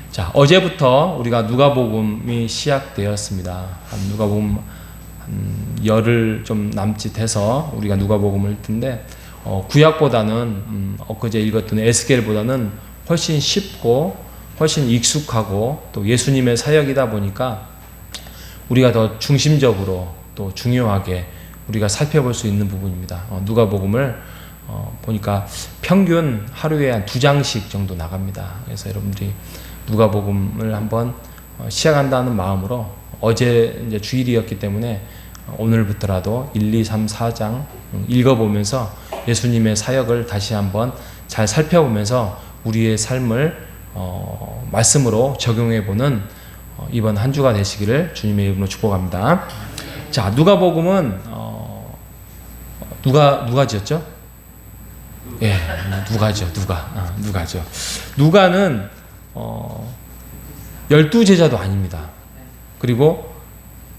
자, 어제부터 우리가 누가복음이 시작되었습니다. 누가복음 한 열흘 좀 남짓해서 우리가 누가복음을 읽는데 구약보다는 엊그제 읽었던 에스겔보다는 훨씬 쉽고 훨씬 익숙하고 또 예수님의 사역이다 보니까 우리가 더 중심적으로 또 중요하게 우리가 살펴볼 수 있는 부분입니다. 누가복음을 보니까 평균 하루에 한 2장씩 정도 나갑니다. 그래서 여러분들이 누가복음을 한번 시작한다는 마음으로 어제 이제 주일이었기 때문에 오늘부터라도 1, 2, 3, 4장 읽어보면서 예수님의 사역을 다시 한번 잘 살펴보면서 우리의 삶을 말씀으로 적용해보는 이번 한 주가 되시기를 주님의 이름으로 축복합니다. 자, 누가복음은 누가 지었죠? 예, 누가죠. 누가죠. 누가는 12제자도 아닙니다. 그리고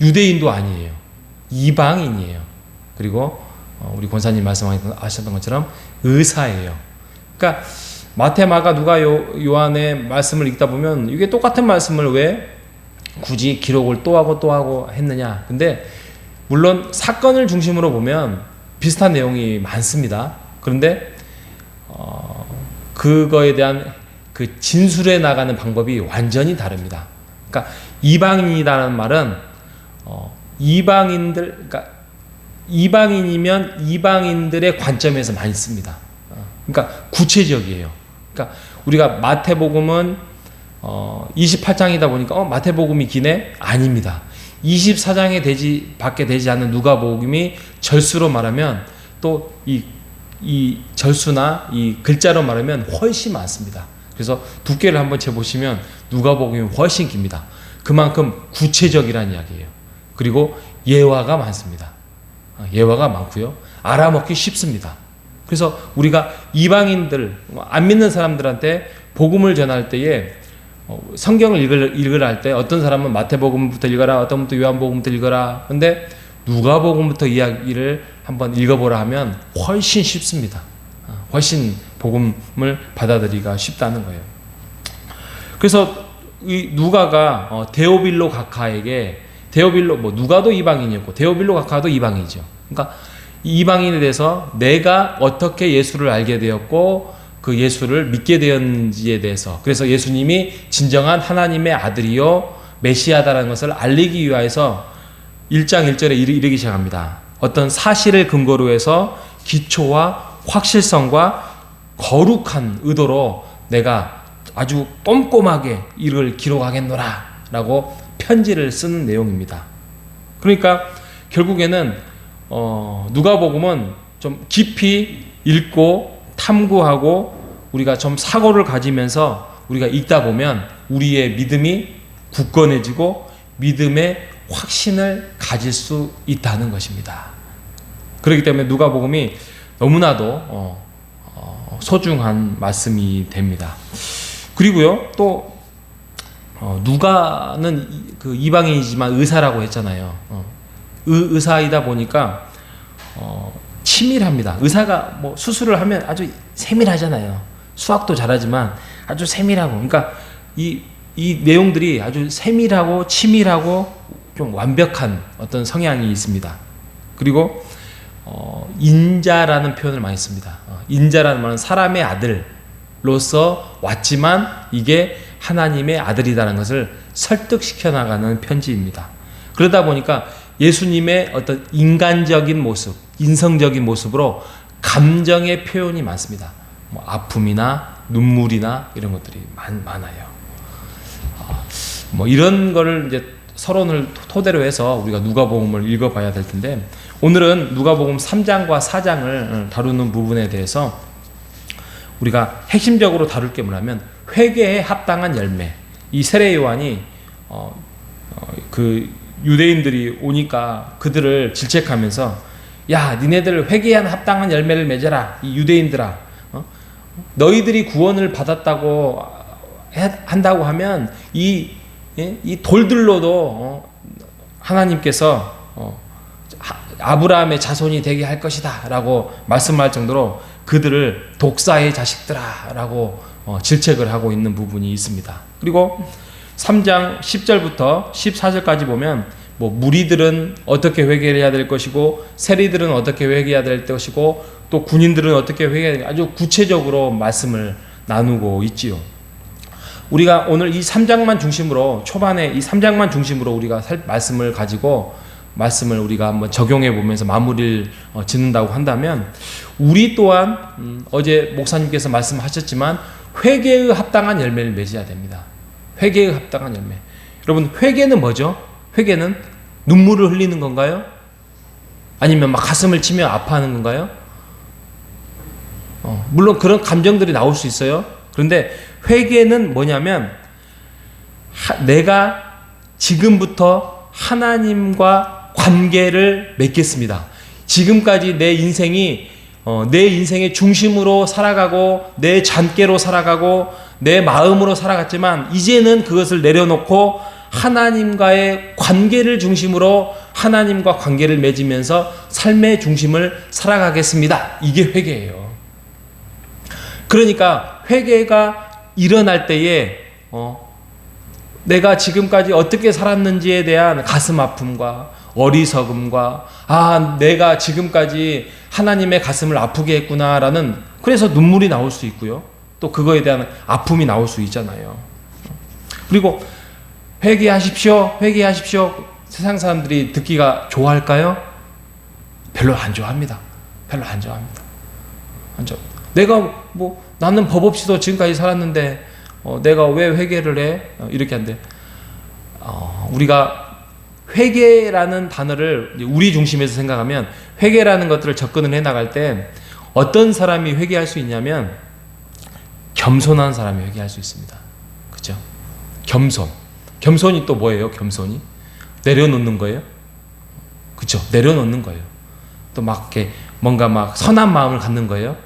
유대인도 아니에요. 이방인이에요. 그리고 우리 권사님 말씀하셨던 것처럼 의사예요. 그러니까 마태, 마가, 누가, 요한의 말씀을 읽다 보면 이게 똑같은 말씀을 왜 굳이 기록을 또 하고 했느냐. 근데 물론 사건을 중심으로 보면 비슷한 내용이 많습니다. 그런데 그거에 대한 그 진술해 나가는 방법이 완전히 다릅니다. 그러니까 이방인이라는 말은 그러니까 이방인이면 이방인들의 관점에서 많이 씁니다. 그러니까 구체적이에요. 그러니까 우리가 마태복음은 28장이다 보니까 마태복음이 기네? 아닙니다. 24장에 밖에 되지 않는 누가복음이 절수로 말하면 또 이 절수나 이 글자로 말하면 훨씬 많습니다. 그래서 두께를 한번 재보시면 누가복음이 훨씬 깁니다. 그만큼 구체적이라는 이야기예요. 그리고 예화가 많습니다. 예화가 많고요. 알아먹기 쉽습니다. 그래서 우리가 이방인들, 안 믿는 사람들한테 복음을 전할 때에 성경을 읽으라 할 때 어떤 사람은 마태복음부터 읽어라, 어떤 분도 요한복음부터 읽어라. 근데 누가복음부터 이야기를 한번 읽어보라 하면 훨씬 쉽습니다. 훨씬 복음을 받아들이기가 쉽다는 거예요. 그래서 이 누가가 데오빌로 각하에게 누가도 이방인이었고 데오빌로 각하도 이방인이죠. 그러니까 이방인에 대해서 내가 어떻게 예수를 알게 되었고 그 예수를 믿게 되었는지에 대해서, 그래서 예수님이 진정한 하나님의 아들이요 메시아다라는 것을 알리기 위하여서 1장 1절에 이르기 시작합니다. 어떤 사실을 근거로 해서 기초와 확실성과 거룩한 의도로 내가 아주 꼼꼼하게 이를 기록하겠노라 라고 편지를 쓰는 내용입니다. 그러니까 결국에는 누가복음은 좀 깊이 읽고 탐구하고 우리가 좀 사고를 가지면서 우리가 읽다 보면 우리의 믿음이 굳건해지고 믿음의 확신을 가질 수 있다는 것입니다. 그렇기 때문에 누가복음이 너무나도 소중한 말씀이 됩니다. 그리고요, 또 누가는 그 이방인이지만 의사라고 했잖아요. 의사이다 보니까 치밀합니다. 의사가 뭐 수술을 하면 아주 세밀하잖아요. 수학도 잘하지만 아주 세밀하고, 그러니까 이 내용들이 아주 세밀하고 치밀하고 좀 완벽한 어떤 성향이 있습니다. 그리고 인자라는 표현을 많이 씁니다. 인자라는 말은 사람의 아들로서 왔지만 이게 하나님의 아들이라는 것을 설득시켜 나가는 편지입니다. 그러다 보니까 예수님의 어떤 인간적인 모습, 인성적인 모습으로 감정의 표현이 많습니다. 뭐 아픔이나 눈물이나 이런 것들이 많아요. 뭐 이런 거를 이제 서론을 토대로 해서 우리가 누가복음을 읽어봐야 될 텐데, 오늘은 누가복음 3장과 4장을 다루는 부분에 대해서 우리가 핵심적으로 다룰 게 뭐냐면 회개에 합당한 열매. 이 세례 요한이 그 유대인들이 오니까 그들을 질책하면서 야, 니네들 회개에 합당한 열매를 맺어라. 이 유대인들아, 너희들이 구원을 받았다고 한다고 하면 이 돌들로도 하나님께서 아브라함의 자손이 되게 할 것이다 라고 말씀할 정도로 그들을 독사의 자식들아 라고 질책을 하고 있는 부분이 있습니다. 그리고 3장 10절부터 14절까지 보면 뭐 무리들은 어떻게 회개를 해야 될 것이고 세리들은 어떻게 회개해야 될 것이고 또 군인들은 어떻게 회개해야 될 아주 구체적으로 말씀을 나누고 있지요. 우리가 오늘 이 3장만 중심으로 초반에 이 3장만 중심으로 우리가 말씀을 가지고 말씀을 우리가 한번 적용해 보면서 마무리를 짓는다고 한다면 우리 또한 어제 목사님께서 말씀하셨지만 회개의 합당한 열매를 맺어야 됩니다. 회개의 합당한 열매. 여러분 회개는 뭐죠? 회개는 눈물을 흘리는 건가요? 아니면 막 가슴을 치며 아파하는 건가요? 물론 그런 감정들이 나올 수 있어요. 그런데 회개는 뭐냐면 내가 지금부터 하나님과 관계를 맺겠습니다. 지금까지 내 인생의 중심으로 살아가고 내 잔꾀로 살아가고 내 마음으로 살아갔지만 이제는 그것을 내려놓고 하나님과의 관계를 중심으로 하나님과 관계를 맺으면서 삶의 중심을 살아가겠습니다. 이게 회개예요. 그러니까 회개가 일어날 때에 내가 지금까지 어떻게 살았는지에 대한 가슴 아픔과 어리석음과 내가 지금까지 하나님의 가슴을 아프게 했구나라는 그래서 눈물이 나올 수 있고요. 또 그거에 대한 아픔이 나올 수 있잖아요. 그리고 회개하십시오. 세상 사람들이 듣기가 좋아할까요? 별로 안 좋아합니다. 내가 나는 법 없이도 지금까지 살았는데 내가 왜 회개를 해? 이렇게 한대. 우리가 회개라는 단어를 우리 중심에서 생각하면 회개라는 것들을 접근을 해 나갈 때 어떤 사람이 회개할 수 있냐면 겸손한 사람이 회개할 수 있습니다. 그렇죠? 겸손이 또 뭐예요? 겸손이 내려놓는 거예요. 그렇죠? 내려놓는 거예요. 또 막 이렇게 뭔가 막 선한 마음을 갖는 거예요.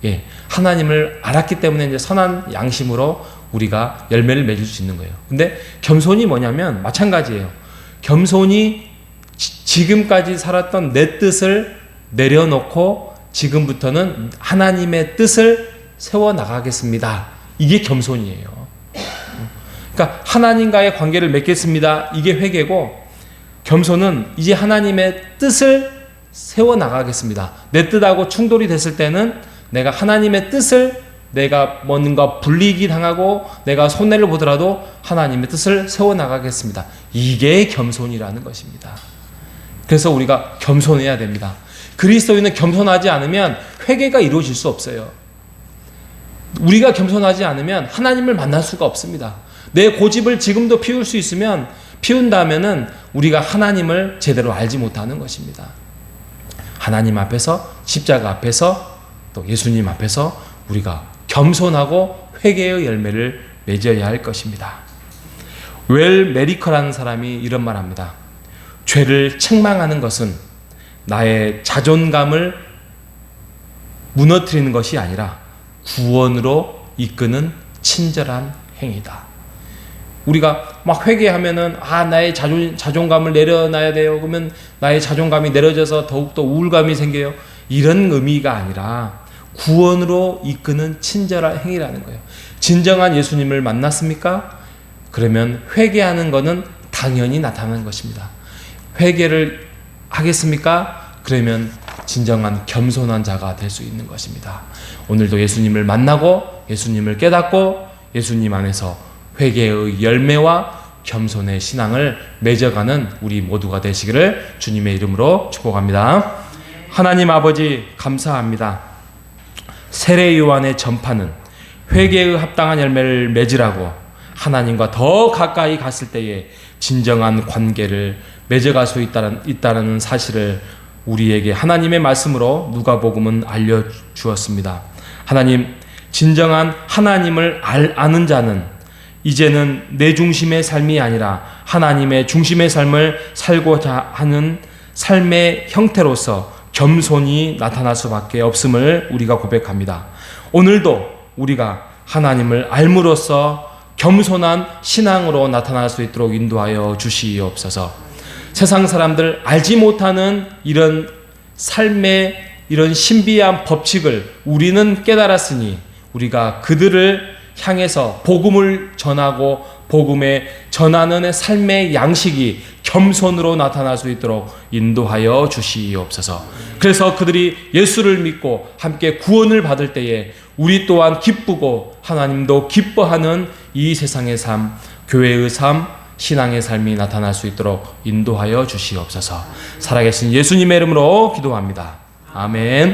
예, 하나님을 알았기 때문에 이제 선한 양심으로 우리가 열매를 맺을 수 있는 거예요. 근데 겸손이 뭐냐면 마찬가지예요. 겸손이 지금까지 살았던 내 뜻을 내려놓고 지금부터는 하나님의 뜻을 세워나가겠습니다. 이게 겸손이에요. 그러니까 하나님과의 관계를 맺겠습니다. 이게 회개고 겸손은 이제 하나님의 뜻을 세워나가겠습니다. 내 뜻하고 충돌이 됐을 때는 내가 하나님의 뜻을 내가 뭔가 불리기 당하고 내가 손해를 보더라도 하나님의 뜻을 세워나가겠습니다. 이게 겸손이라는 것입니다. 그래서 우리가 겸손해야 됩니다. 그리스도인은 겸손하지 않으면 회개가 이루어질 수 없어요. 우리가 겸손하지 않으면 하나님을 만날 수가 없습니다. 내 고집을 지금도 피울 수 있으면 피운다면은 우리가 하나님을 제대로 알지 못하는 것입니다. 하나님 앞에서 십자가 앞에서 또 예수님 앞에서 우리가 겸손하고 회개의 열매를 맺어야 할 것입니다. 웰 메리커라는 사람이 이런 말합니다. 죄를 책망하는 것은 나의 자존감을 무너뜨리는 것이 아니라 구원으로 이끄는 친절한 행위다. 우리가 막 회개하면은 나의 자존감을 내려놔야 돼요. 그러면 나의 자존감이 내려져서 더욱더 우울감이 생겨요. 이런 의미가 아니라 구원으로 이끄는 친절한 행위라는 거예요. 진정한 예수님을 만났습니까? 그러면 회개하는 것은 당연히 나타나는 것입니다. 회개를 하겠습니까? 그러면 진정한 겸손한 자가 될 수 있는 것입니다. 오늘도 예수님을 만나고 예수님을 깨닫고 예수님 안에서 회개의 열매와 겸손의 신앙을 맺어가는 우리 모두가 되시기를 주님의 이름으로 축복합니다. 하나님 아버지 감사합니다. 세례 요한의 전파는 회개의 합당한 열매를 맺으라고 하나님과 더 가까이 갔을 때에 진정한 관계를 맺어갈 수 있다는 사실을 우리에게 하나님의 말씀으로 누가복음은 알려주었습니다. 하나님, 진정한 하나님을 아는 자는 이제는 내 중심의 삶이 아니라 하나님의 중심의 삶을 살고자 하는 삶의 형태로서 겸손히 나타날 수밖에 없음을 우리가 고백합니다. 오늘도 우리가 하나님을 알므로써 겸손한 신앙으로 나타날 수 있도록 인도하여 주시옵소서. 세상 사람들 알지 못하는 이런 삶의 이런 신비한 법칙을 우리는 깨달았으니 우리가 그들을 향해서 복음을 전하고 복음에 전하는 삶의 양식이 겸손으로 나타날 수 있도록 인도하여 주시옵소서. 그래서 그들이 예수를 믿고 함께 구원을 받을 때에 우리 또한 기쁘고 하나님도 기뻐하는 이 세상의 삶, 교회의 삶, 신앙의 삶이 나타날 수 있도록 인도하여 주시옵소서. 살아계신 예수님의 이름으로 기도합니다. 아멘.